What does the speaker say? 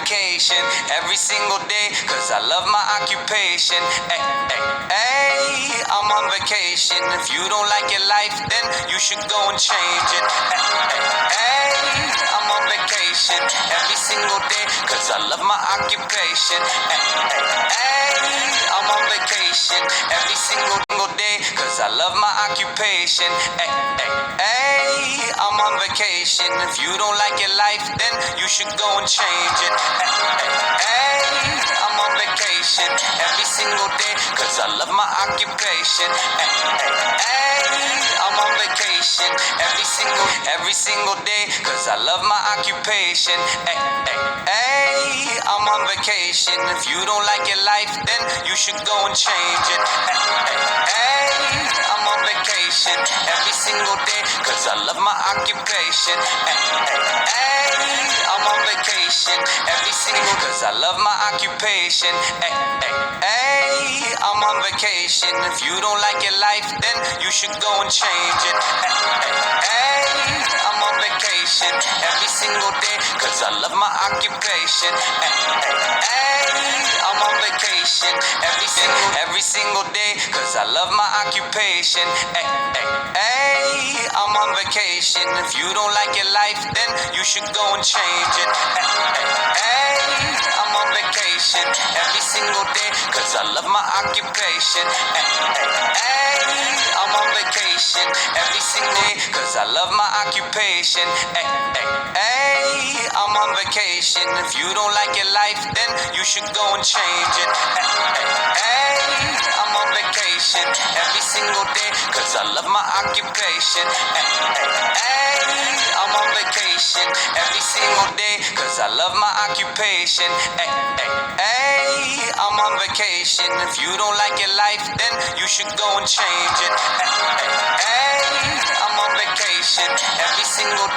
vacation every single day, cause I love my occupation. Ay, ay, ay, I'm on vacation. If you don't like your life, then you should go and change it. Ay, ay, ay, I'm on vacation every single day, cause I love my occupation. Ay, ay, ay, I'm on vacation every single day, cause I love my occupation. Ay, ay, ay, I'm on vacation. If you don't like your life, then you should go and change it. Ay, ay, ay, I'm on vacation every single day, cause I love my occupation. Ay, ay, ay, I'm on vacation every single day, cause I love my occupation. Ay, ay, ay, I'm on vacation. If you don't like your life, then you should go and change it. Ay, ay, ay, I'm on vacation every single day, cause I love my occupation. Ay, ay, ay, I'm on vacation every single, cause I love my occupation. Ay, ay, ay, I'm on vacation. If you don't like your life, then you should go and change it. Ay, ay, ay, I'm on vacation every single day, cause I love my occupation. Ay, ay, ay, I'm on vacation every single day, cause I love my occupation. Ay, ay, ay, I'm on vacation. If you don't like your life, then you should go and change it. Ay, ay, ay, I'm on vacation every single day, cause I love my occupation. Ay, ay, ay, I'm on vacation every single day, cause I love my occupation. Ay, ay, ay, I'm on vacation. If you don't like your life, then you should go and change it. Ay, ay, ay, I'm on vacation every single day, cause I love my occupation. Ay, ay, ay, I'm on vacation every single day, cause I love my occupation. Ay, ay, ay, I'm on vacation. If you don't like your life, then you should go and change it. Ay, ay, ay, I'm on vacation every single day.